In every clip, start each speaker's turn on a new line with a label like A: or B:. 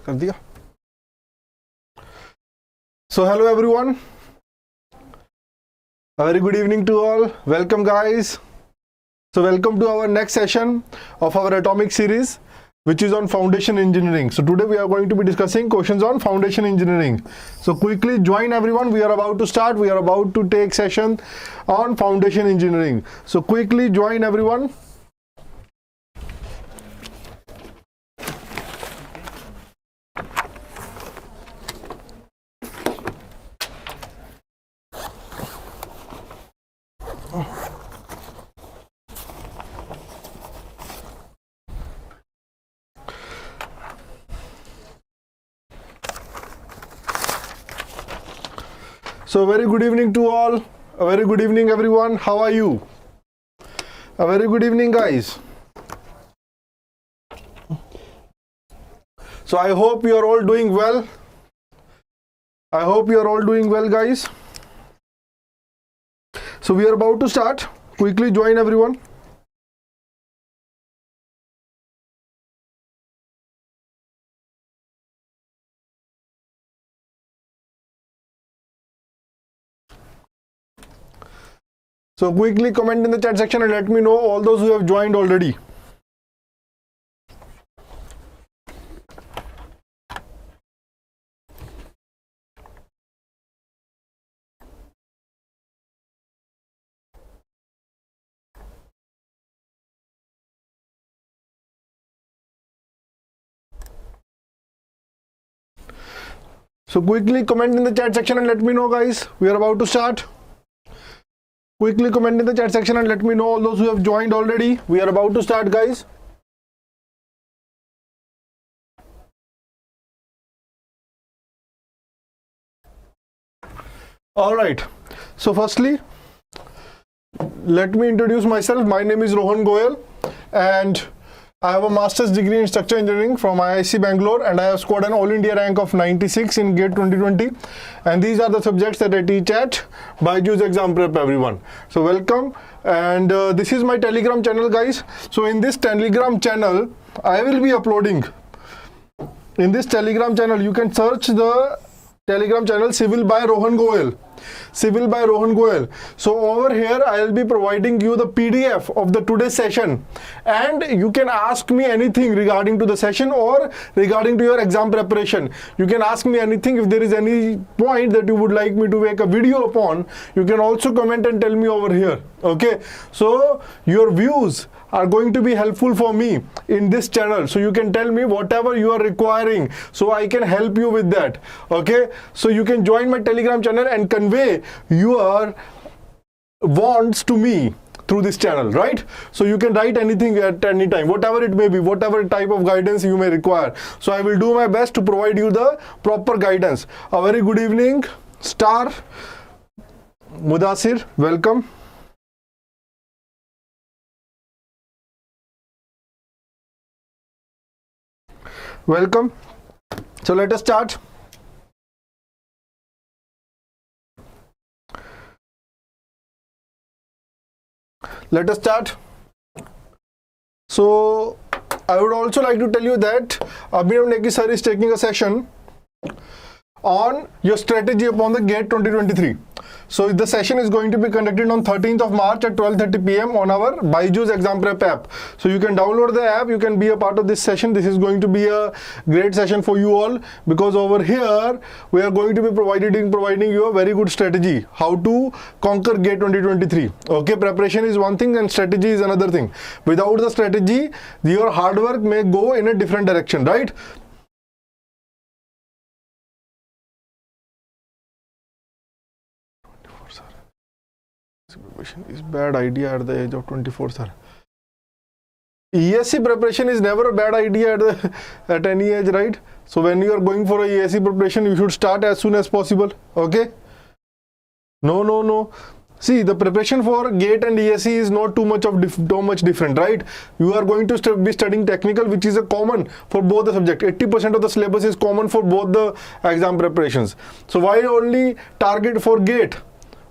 A: कर दिया. So hello everyone. A very good evening to all. Welcome guys. So welcome to our next session of our atomic series, which is on foundation engineering. So today we are going to be discussing questions on foundation engineering. So quickly join everyone. We are about to start. We are about to take session on foundation engineering. So quickly join everyone. So very good evening to all. A very good evening everyone. How are you? A very good evening guys. So I hope you are all doing well. I hope you are all doing well guys. So we are about to start. Quickly join everyone. So quickly comment in the chat section and let me know all those who have joined already. So quickly comment in the chat section and let me know guys. We are about to start. Quickly comment in the chat section and let me know all those who have joined already. We are about to start guys. All right. So firstly, let me introduce myself. My name is Rohan Goyal and I have a master's degree in structural engineering from IIC Bangalore, and I have scored an all India rank of 96 in GATE 2020, and these are the subjects that I teach at BYJU'S Exam Prep everyone. So welcome, and this is my Telegram channel guys. So in this Telegram channel I will be uploading, in this Telegram channel you can search the Telegram channel Civil by Rohan Goyal. Civil by Rohan Goyal. So over here I will be providing you the PDF of the today's session, and you can ask me anything regarding to the session or regarding to your exam preparation. You can ask me anything. If there is any point that you would like me to make a video upon, you can also comment and tell me over here. Okay, so your views are going to be helpful for me in this channel, so you can tell me whatever you are requiring so I can help you with that. Okay, so you can join my Telegram channel and convey your wants to me through this channel, right? So you can write anything at any time, whatever it may be, whatever type of guidance you may require. So I will do my best to provide you the proper guidance. A very good evening, Star Mudasir, welcome. Welcome. So let us start. Let us start. So I would also like to tell you that Abhinav Neki sir is taking a session on your strategy upon the GATE 2023. So the session is going to be conducted on 13th of March at 12:30 p.m. on our BYJU'S Exam Prep app. So you can download the app, you can be a part of this session. This is going to be a great session for you all, because over here we are going to be providing you a very good strategy how to conquer GATE 2023. Okay, preparation is one thing and strategy is another thing. Without the strategy, your hard work may go in a different direction, right? Preparation is bad idea at the age of 24, sir. ESC preparation is never a bad idea at any age, right? So when you are going for a ESC preparation, you should start as soon as possible. Okay? No. See, the preparation for GATE and ESC is not too much different, right? You are going to be studying technical, which is a common for both the subject. 80% of the syllabus is common for both the exam preparations. So why only target for GATE?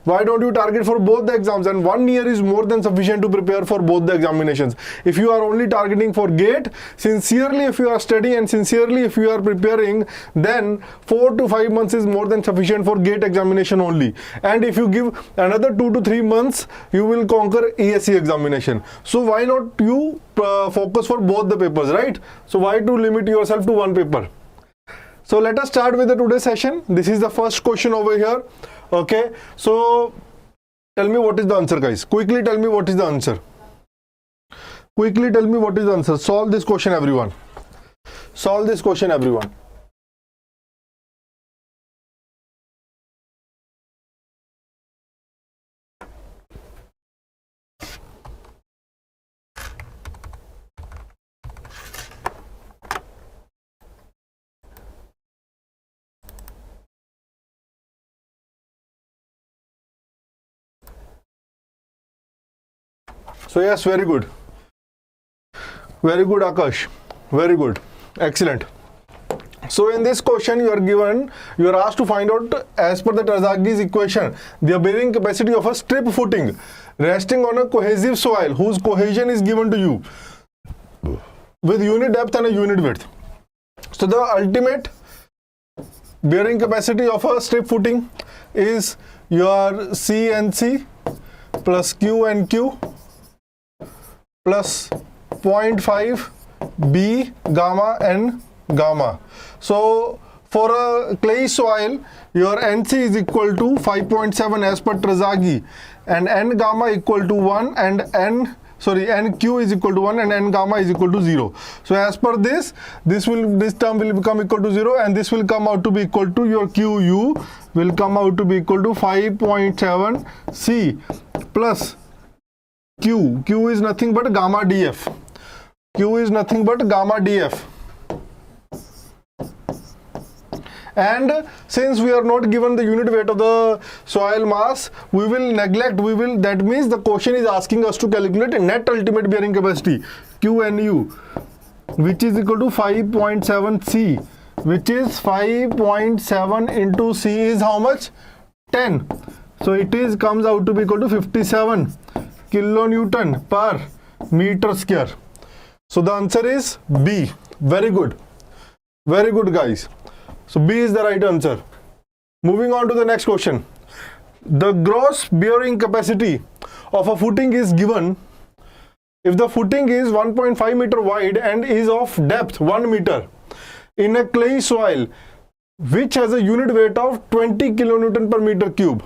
A: Why don't you target for both the exams? And 1 year is more than sufficient to prepare for both the examinations. If you are only targeting for GATE, sincerely if you are studying and sincerely if you are preparing, then 4 to 5 months is more than sufficient for GATE examination only. And if you give another 2 to 3 months, you will conquer ESE examination. So why not you focus for both the papers, right? So why to limit yourself to one paper? So let us start with the today's session. This is the first question over here. Okay, so tell me what is the answer, guys. Quickly tell me what is the answer. Quickly tell me what is the answer. Solve this question, everyone. Solve this question, everyone. So yes, very good. Very good, Akash. Very good. Excellent. So in this question, you are asked to find out, as per the Terzaghi's equation, the bearing capacity of a strip footing resting on a cohesive soil whose cohesion is given to you with unit depth and a unit width. So the ultimate bearing capacity of a strip footing is your C and C plus Q and Q plus 0.5 B gamma and gamma. So for a clay soil, your NC is equal to 5.7 as per Terzaghi, and N gamma equal to 1 and NQ is equal to 1 and N gamma is equal to 0. So as per this term will become equal to 0, and this will come out to be equal to your QU will come out to be equal to 5.7 C plus Q. Q is nothing but gamma DF. Q is nothing but gamma DF. And since we are not given the unit weight of the soil mass, we will neglect, that means the question is asking us to calculate net ultimate bearing capacity, QNU, which is equal to 5.7 C, which is 5.7 into C is how much? 10. So it comes out to be equal to 57 kilonewton per meter square. So the answer is B. Very good. Very good, guys. So B is the right answer. Moving on to the next question. The gross bearing capacity of a footing is given if the footing is 1.5 meter wide and is of depth 1 meter in a clay soil which has a unit weight of 20 kilonewton per meter cube.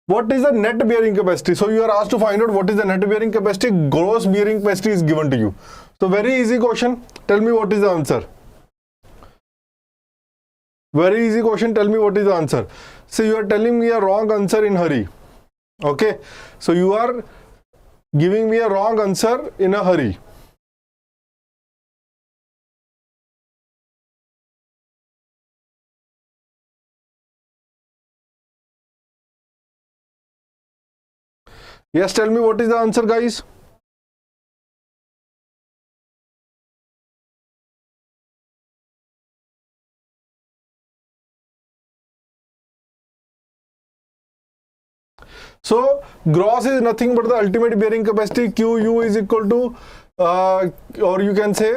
A: What is the net bearing capacity? So you are asked to find out what is the net bearing capacity. Gross bearing capacity is given to you. So very easy question. Tell me what is the answer. Very easy question. Tell me what is the answer. So you are telling me a wrong answer in hurry. Okay. So you are giving me a wrong answer in a hurry. Yes, tell me what is the answer, guys. So gross is nothing but the ultimate bearing capacity. QU is equal to, or you can say,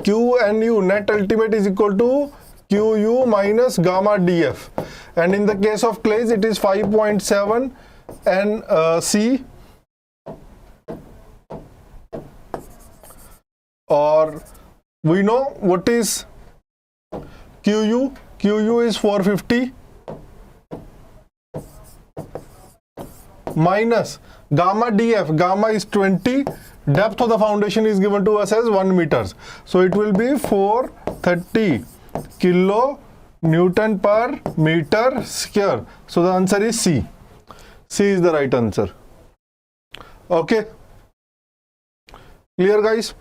A: QNU, net ultimate, is equal to QU minus gamma DF. And in the case of clays, it is 5.7 and C, or we know what is QU. QU is 450 minus gamma DF. Gamma is 20. Depth of the foundation is given to us as 1 meters. So it will be 430 kilo Newton per meter square. So the answer is C. C is the right answer. Okay. Clear, guys?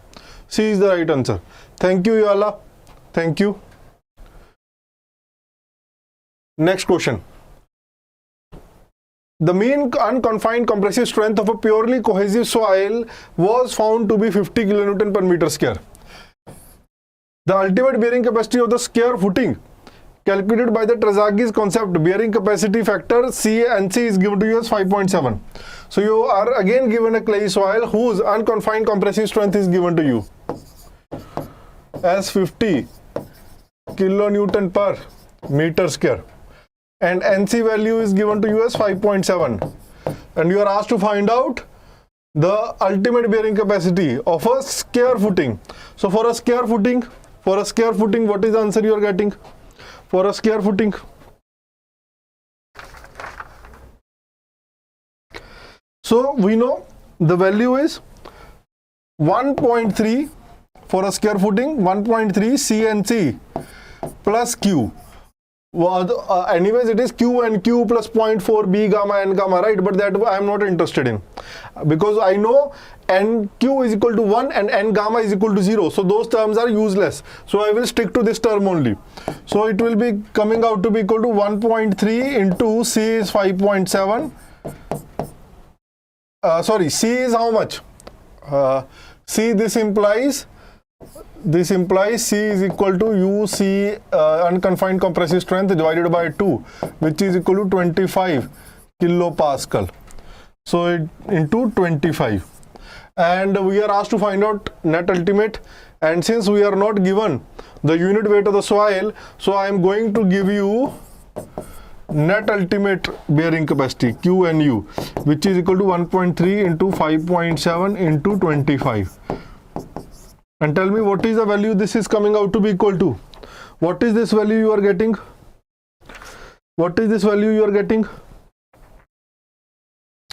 A: C is the right answer. Thank you, Yala. Thank you. Next question. The mean unconfined compressive strength of a purely cohesive soil was found to be 50 kilonewton per meter square. The ultimate bearing capacity of the square footing calculated by the Trezaghi's concept bearing capacity factor CNC is given to you as 5.7. So you are again given a clay soil whose unconfined compressive strength is given to you as 50 kilonewton per meter square, and NC value is given to you as 5.7, and you are asked to find out the ultimate bearing capacity of a square footing. So for a square footing, what is the answer you are getting for a square footing? So we know the value is 1.3 for a square footing, 1.3 CNC plus Q. Well, anyways, it is Q and Q plus 0.4 B gamma N gamma, right? But that I am not interested in, because I know NQ is equal to 1 and N gamma is equal to 0. So those terms are useless. So I will stick to this term only. So it will be coming out to be equal to 1.3 into C is 5.7. Sorry, C is how much? C, this implies C is equal to UC unconfined compressive strength divided by 2, which is equal to 25 kilopascal. So it into 25, and we are asked to find out net ultimate, and since we are not given the unit weight of the soil, so I am going to give you net ultimate bearing capacity QNU, which is equal to 1.3 into 5.7 into 25. And tell me what is the value this is coming out to be equal to. What is this value you are getting? What is this value you are getting?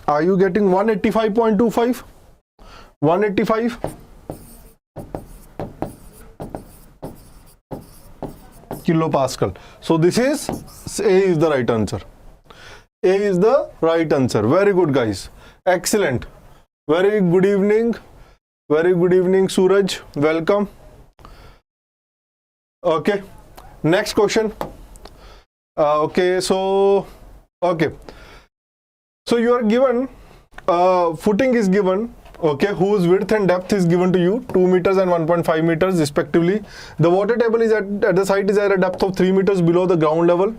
A: Are you getting 185.25? 185? Kilopascal. So this is A is the right answer. A is the right answer. Very good, guys. Excellent. Very good evening. Very good evening, Suraj. Welcome. Okay. Next question. Okay. So you are given footing is given. Okay, whose width and depth is given to you 2 meters and 1.5 meters respectively. The water table is at the site is at a depth of 3 meters below the ground level.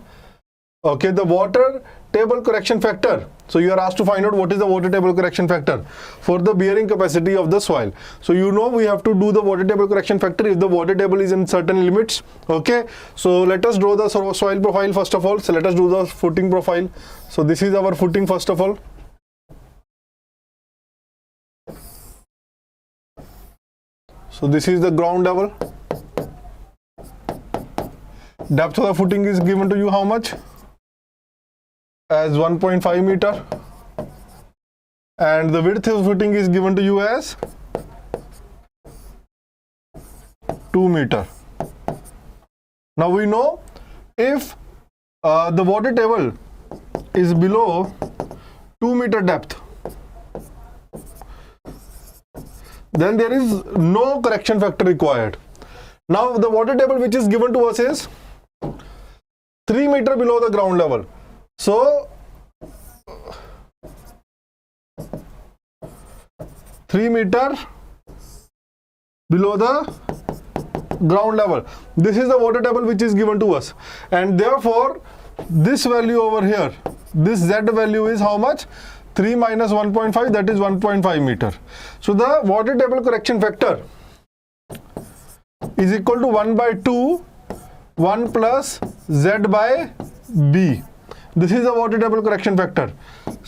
A: Okay, the water table correction factor. So you are asked to find out what is the water table correction factor for the bearing capacity of the soil. So you know we have to do the water table correction factor if the water table is in certain limits. Okay, so let us draw the soil profile first of all. So let us do the footing profile. So this is our footing first of all. So this is the ground level. Depth of the footing is given to you how much? As 1.5 meter. And the width of footing is given to you as 2 meter. Now we know if the water table is below 2 meter depth, then there is no correction factor required. Now the water table which is given to us is 3 meter below the ground level. So 3 meter below the ground level. This is the water table which is given to us, and therefore this value over here, this Z value is how much? 3 minus 1.5, that is 1.5 meter. So the water table correction factor is equal to 1 by 2, 1 plus Z by B. This is the water table correction factor.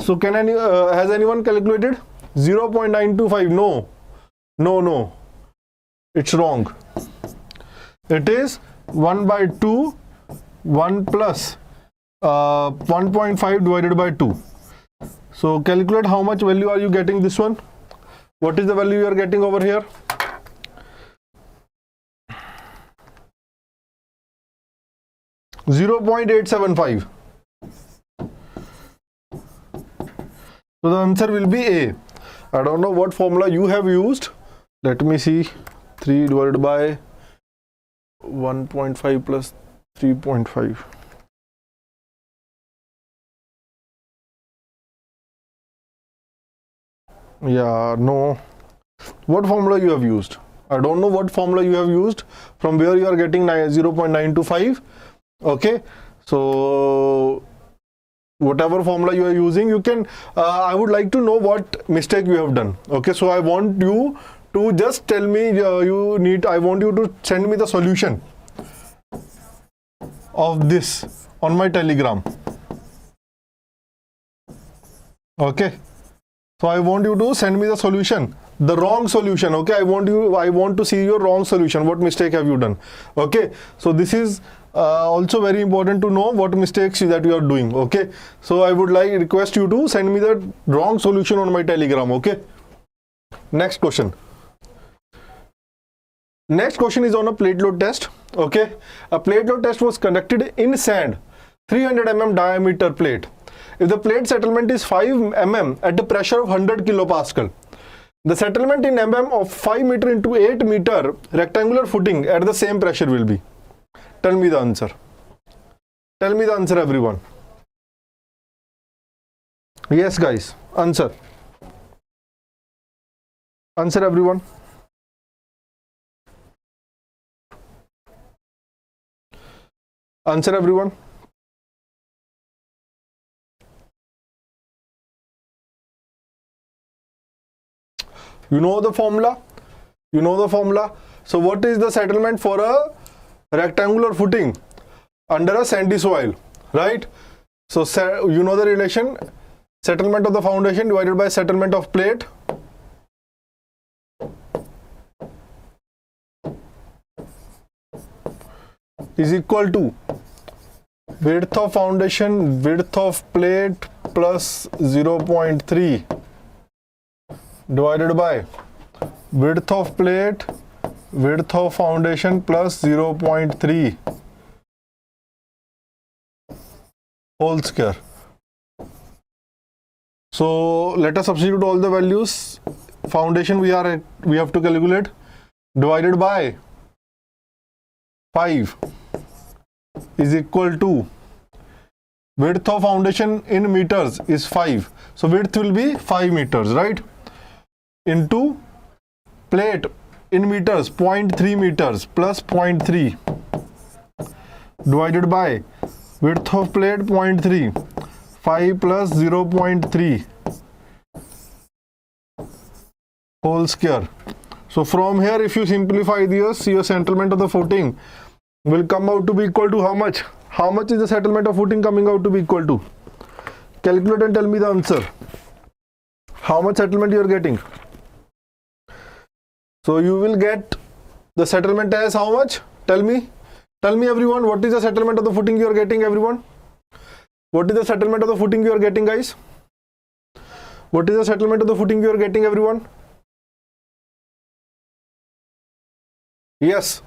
A: So can has anyone calculated? 0.925. No. It's wrong. It is 1 by 2, 1 plus 1.5 divided by 2. So calculate how much value are you getting this one. What is the value you are getting over here? .875. So the answer will be A. I don't know what formula you have used. Let me see. 3 divided by 1.5 plus 3.5. Yeah, no. What formula you have used? I don't know what formula you have used, from where you are getting 0.925. Okay, so whatever formula you are using, you can I would like to know what mistake you have done. Okay, so I want you to just tell me, I want you to send me the solution of this on my Telegram. Okay, so I want you to send me the solution, the wrong solution. Okay, I want to see your wrong solution. What mistake have you done? Okay, so this is also very important to know what mistakes that you are doing. Okay, so I would request you to send me the wrong solution on my Telegram. Okay, next question. Next question is on a plate load test. Okay, a plate load test was conducted in sand, 300 mm diameter plate. If the plate settlement is 5 mm at a pressure of 100 kilopascal, the settlement in mm of 5 meter into 8 meter rectangular footing at the same pressure will be. Tell me the answer. Tell me the answer, everyone. Yes, guys, answer. Answer, everyone. Answer, everyone. You know the formula? You know the formula? So what is the settlement for a rectangular footing under a sandy soil, right? So you know the relation, settlement of the foundation divided by settlement of plate. Is equal to width of foundation, width of plate plus 0.3 divided by width of plate, width of foundation plus 0.3 whole square. So let us substitute all the values. Foundation we have to calculate, divided by 5 is equal to width of foundation in meters is 5. So width will be 5 meters, right? Into plate in meters 0.3 meters plus 0.3 divided by width of plate 0.3, 5 plus 0.3 whole square. So from here, if you simplify this, your settlement of the footing will come out to be equal to how much? How much is the settlement of footing coming out to be equal to? Calculate and tell me the answer. How much settlement you are getting? So you will get the settlement as how much? Tell me. Tell me, everyone, what is the settlement of the footing you are getting, everyone? What is the settlement of the footing you are getting, guys? What is the settlement of the footing you are getting, everyone? Yes.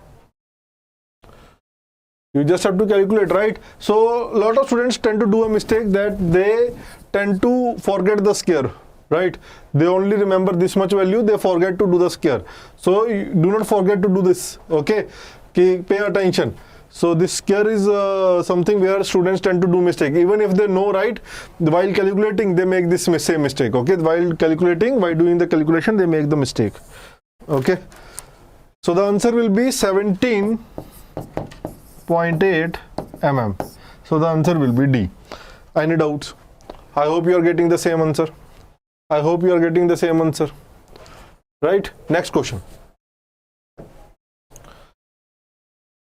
A: You just have to calculate, right? So a lot of students tend to do a mistake that they tend to forget the square, right? They only remember this much value, they forget to do the square. So do not forget to do this, okay? Pay attention. So this square is something where students tend to do mistake. Even if they know, right, while calculating, they make this same mistake, okay? While doing the calculation, they make the mistake, okay? So the answer will be 17.8 mm. So the answer will be D. Any doubts? I hope you are getting the same answer. I hope you are getting the same answer. Right? Next question.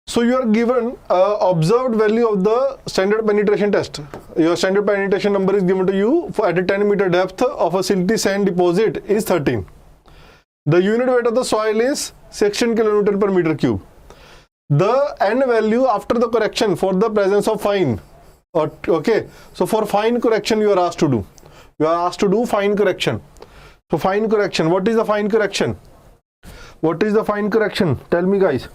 A: So you are given observed value of the standard penetration test. Your standard penetration number is given to you at a 10 meter depth of a silty sand deposit is 13. The unit weight of the soil is 16 kilonewton per meter cube. The N value after the correction for the presence of fine. Okay, so for fine correction you are asked to do. You are asked to do fine correction. So fine correction, what is the fine correction? What is the fine correction? Tell me, guys.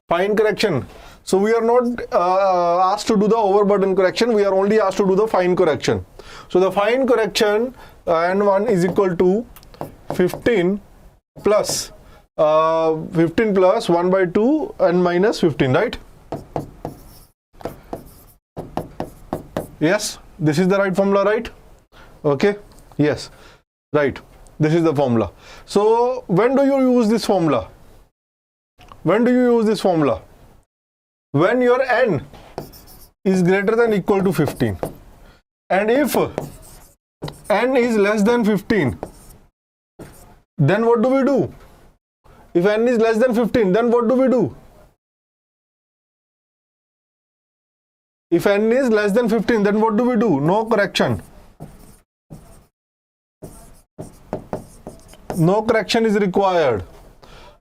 A: Fine correction. So we are not asked to do the overburden correction. We are only asked to do the fine correction. So the fine correction N1 is equal to 15 plus 15 plus 1 by 2 and minus 15, right? Yes, this is the right formula, right? Okay, yes, right. This is the formula. So when do you use this formula? When do you use this formula? When your n is greater than or equal to 15. And if n is less than 15, then what do we do? If n is less than 15, then what do we do? If n is less than 15, then what do we do? No correction. No correction is required.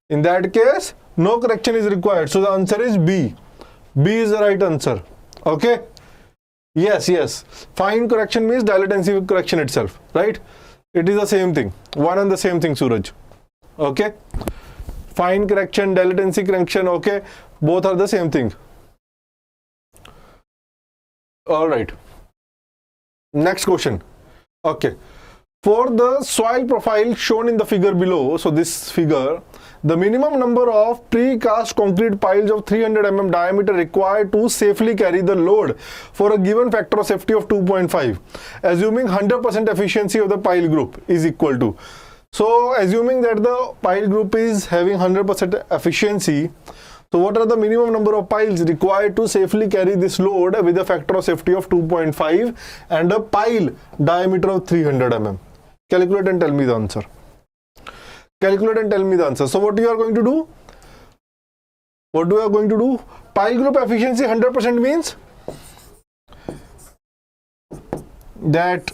A: In that case, no correction is required. So the answer is B. B is the right answer. Okay? Yes, yes. Fine correction means dilatancy correction itself, right? It is the same thing. One and the same thing, Suraj. Okay? Fine correction, dilatancy correction, okay? Both are the same thing. All right. Next question. Okay. For the soil profile shown in the figure below, so this figure, the minimum number of precast concrete piles of 300 mm diameter required to safely carry the load for a given factor of safety of 2.5, assuming 100% efficiency of the pile group is equal to. So, assuming that the pile group is having 100% efficiency, so what are the minimum number of piles required to safely carry this load with a factor of safety of 2.5 and a pile diameter of 300 mm? Calculate and tell me the answer. Calculate and tell me the answer. So what you are going to do? What we are going to do? Pile group efficiency 100% means that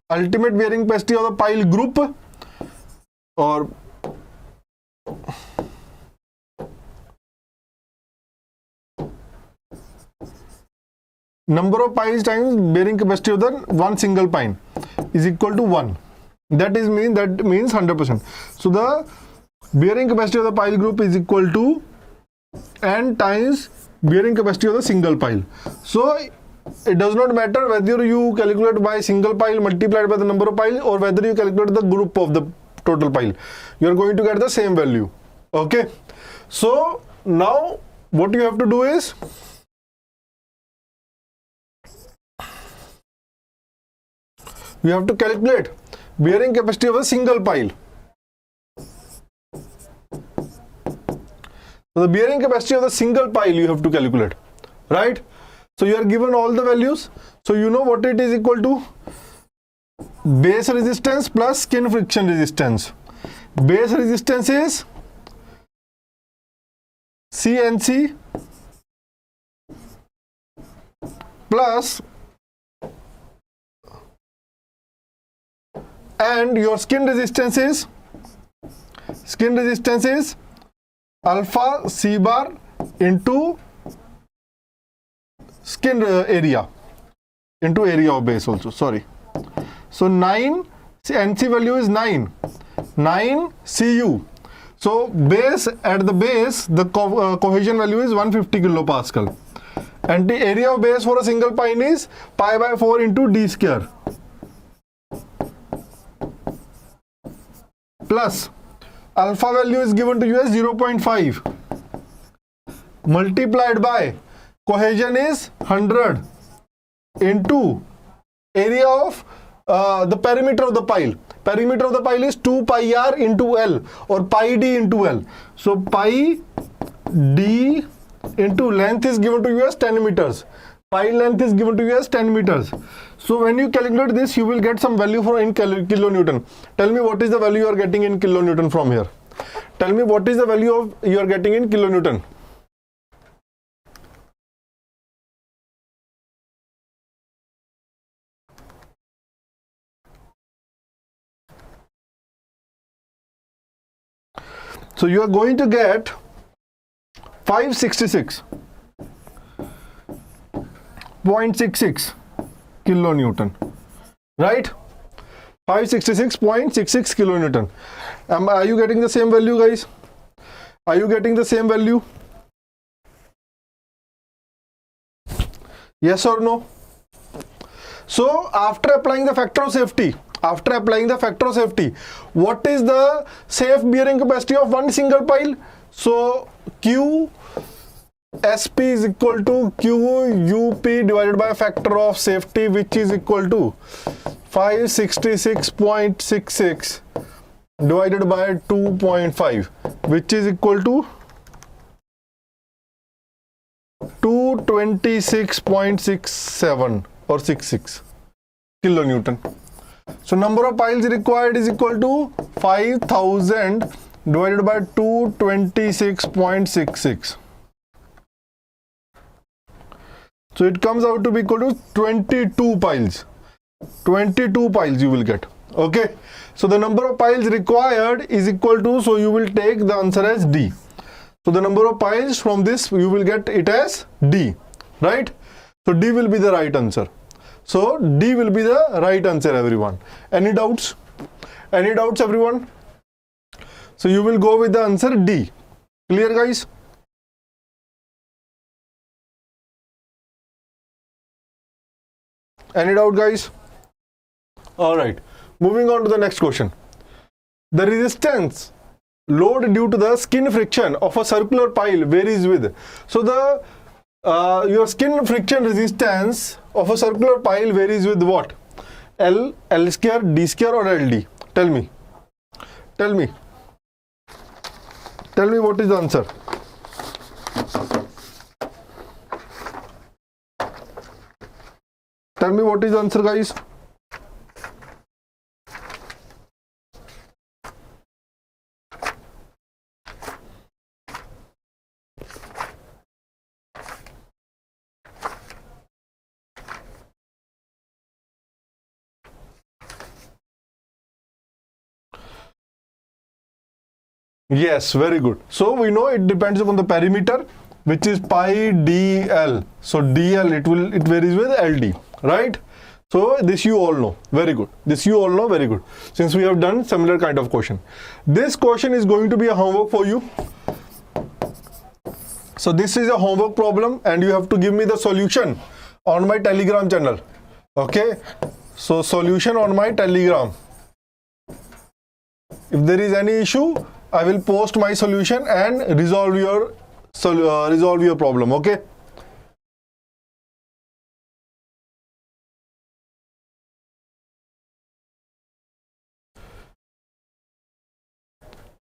A: ultimate bearing capacity of the pile group or number of piles times bearing capacity of the one single pile is equal to 1. That means 100%. So the bearing capacity of the pile group is equal to n times bearing capacity of the single pile. So it does not matter whether you calculate by single pile multiplied by the number of piles or whether you calculate the group of the total pile. You are going to get the same value. Okay. So now what you have to do is you have to calculate bearing capacity of a single pile. So the bearing capacity of the single pile you have to calculate, right? So you are given all the values. So you know what it is equal to? Base resistance plus skin friction resistance. Base resistance is CNC plus, and your skin resistance is alpha C bar into skin area into area of base also, sorry. So 9 NC value is 9 CU. So base, at the base the cohesion value is 150 kilopascal and the area of base for a single pile is pi by 4 into d square plus alpha value is given to you as 0.5 multiplied by cohesion is 100 into area of the perimeter of the pile. Perimeter of the pile is 2 pi r into L or pi d into L. So pi d into length is given to you as 10 meters. Pile length is given to you as 10 meters. So when you calculate this, you will get some value for in kilonewton. Tell me what is the value you are getting in kilonewton from here. Tell me what is the value of you are getting in kilonewton. So you are going to get 566.66 kilonewton, right? 566.66 kilonewton. Are you getting the same value, guys? Are you getting the same value? Yes or no? So after applying the factor of safety, what is the safe bearing capacity of one single pile? So Q SP is equal to QUP divided by factor of safety, which is equal to 566.66 divided by 2.5. which is equal to 226.67 or 66 kilonewton. So number of piles required is equal to 5000 divided by 226.66. So it comes out to be equal to 22 piles. 22 piles you will get. Okay. So the number of piles required is equal to, so you will take the answer as D. So the number of piles from this you will get it as D, right? So D will be the right answer. So D will be the right answer, everyone. Any doubts? Any doubts, everyone? So you will go with the answer D. Clear, guys? Any doubt, guys? All right. Moving on to the next question. The resistance load due to the skin friction of a circular pile varies with. So the your skin friction resistance of a circular pile varies with what? L square, D square, or LD? Tell me. Tell me. Tell me what is the answer. Tell me what is the answer, guys. Yes, very good. So we know it depends upon the perimeter, which is pi dl. So dl it varies with ld, right? So this you all know. Very good. This you all know. Very good. Since we have done similar kind of question, this question is going to be a homework for you. So this is a homework problem, and you have to give me the solution on my Telegram channel. Okay. So solution on my Telegram. If there is any issue, I will post my solution and resolve your problem. Okay.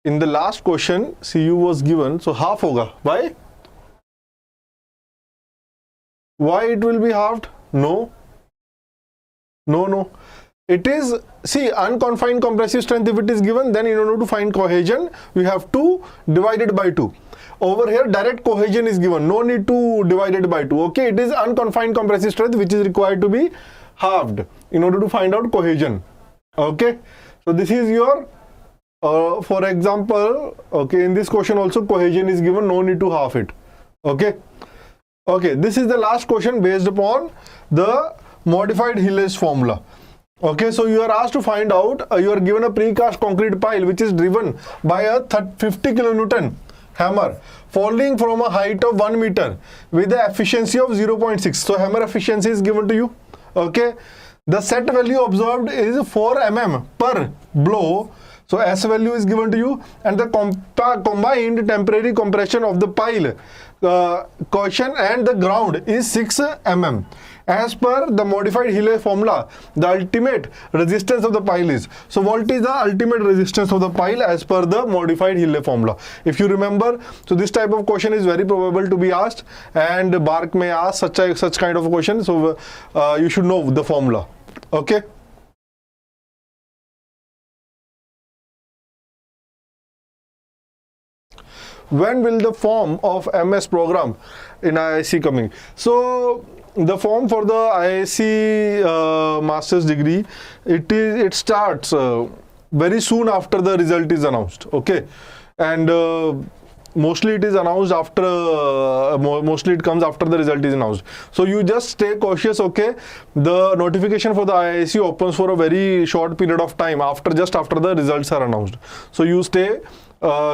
A: In the last question, CU was given, so half hoga. Why? Why it will be halved? No. No. It is, see, unconfined compressive strength, if it is given, then in order to find cohesion, we have to divide it by 2. Over here, direct cohesion is given. No need to divide it by 2. Okay, it is unconfined compressive strength which is required to be halved in order to find out cohesion. Okay, so this is your, for example, okay, in this question also cohesion is given. No need to halve it. Okay. Okay, this is the last question based upon the modified Hilly's formula. Okay, so you are asked to find out, you are given a precast concrete pile which is driven by a 50 kilonewton hammer falling from a height of 1 meter with the efficiency of 0.6. So hammer efficiency is given to you. Okay, the set value observed is 4 mm per blow. So S value is given to you, and the combined temporary compression of the pile, cushion and the ground is 6 mm. As per the modified Hilly formula, the ultimate resistance of the pile is. So what is the ultimate resistance of the pile as per the modified Hilly formula? If you remember, so this type of question is very probable to be asked, and BARC may ask such kind of a question. So you should know the formula. Okay. When will the form of MS program in IISc coming? So the form for the IISc master's degree, it starts very soon after the result is announced. Okay, and mostly it is announced after mostly it comes after the result is announced. So you just stay cautious. Okay, the notification for the IISc opens for a very short period of time just after the results are announced. So you stay,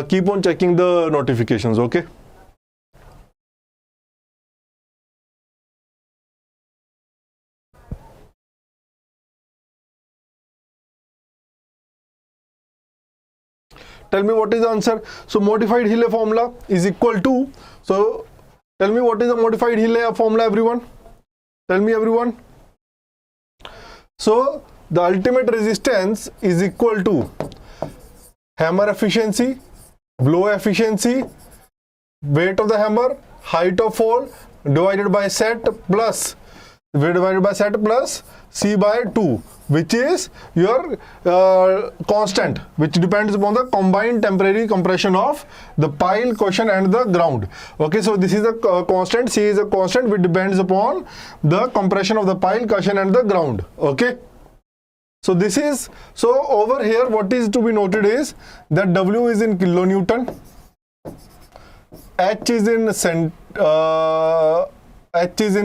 A: keep on checking the notifications. Okay. Tell me what is the answer. So modified Hilly formula is equal to, so tell me what is the modified Hilly formula, everyone. Tell me, everyone. So the ultimate resistance is equal to hammer efficiency blow efficiency, weight of the hammer, height of fall divided by set plus C by 2, which is your constant, which depends upon the combined temporary compression of the pile, cushion and the ground. Okay, so this is a constant, C is a constant which depends upon the compression of the pile, cushion and the ground. Okay, so this is, so over here what is to be noted is that W is in kilonewton, H is in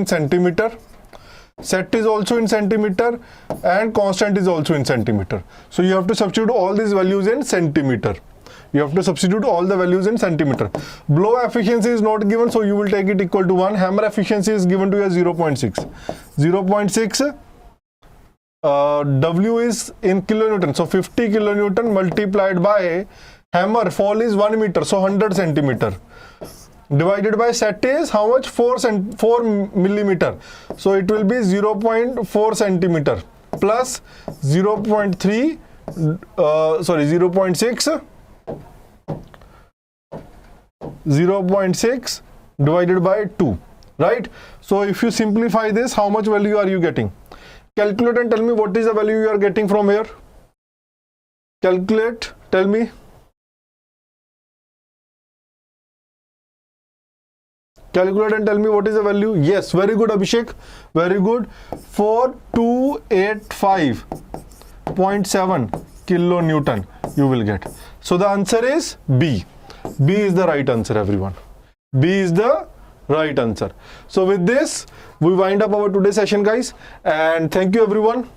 A: centimeter, set is also in centimeter and constant is also in centimeter. So you have to substitute all these values in centimeter. You have to substitute all the values in centimeter. Blow efficiency is not given, so you will take it equal to 1. Hammer efficiency is given to you as 0.6. 0.6 W is in kilonewton, so 50 kilonewton multiplied by hammer fall is 1 meter, so 100 centimeter. Divided by set is how much? 4 millimeter. So it will be 0.4 centimeter plus 0.6 divided by 2, right? So if you simplify this, how much value are you getting? Calculate and tell me what is the value you are getting from here. Calculate, tell me. Calculate and tell me what is the value. Yes, very good, Abhishek, very good. 4285.7 kilonewton you will get. So the answer is B. B is the right answer, everyone. B is the right answer. So with this we wind up our today's session, guys, and thank you everyone.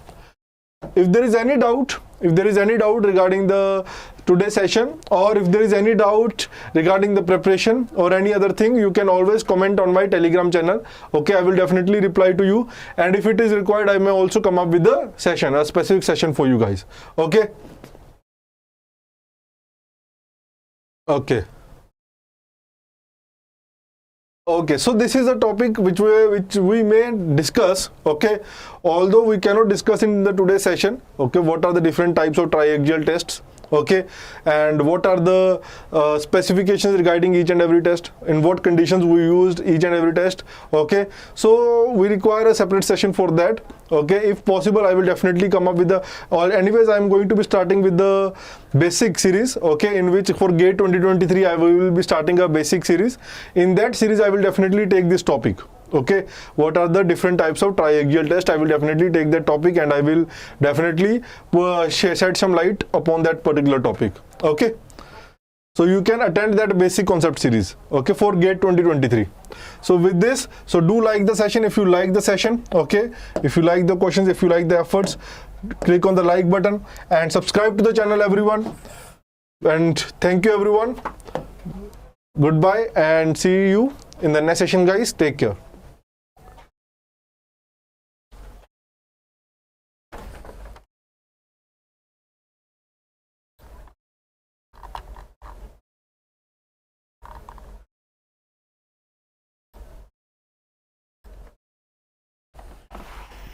A: If there is any doubt regarding the today's session, or if there is any doubt regarding the preparation or any other thing, you can always comment on my Telegram channel. Okay, I will definitely reply to you, and if it is required, I may also come up with a session, a specific session for you guys. Okay. Okay. Okay, so this is a topic which we may discuss. Okay, although we cannot discuss in the today's session. Okay, what are the different types of triaxial tests? Okay, and what are the specifications regarding each and every test, in what conditions we used each and every test. Okay, so we require a separate session for that. Okay, if possible, I will definitely come up with the, or anyways, I am going to be starting with the basic series. Okay, in which for GATE 2023 I will be starting a basic series. In that series I will definitely take this topic. Okay, what are the different types of triaxial test? I will definitely take that topic, and I will definitely shed some light upon that particular topic. Okay, so you can attend that basic concept series. Okay, for GATE 2023. So with this, so do like the session if you like the session. Okay, if you like the questions, if you like the efforts, click on the like button and subscribe to the channel, everyone. And thank you everyone. Goodbye and see you in the next session, guys. Take care.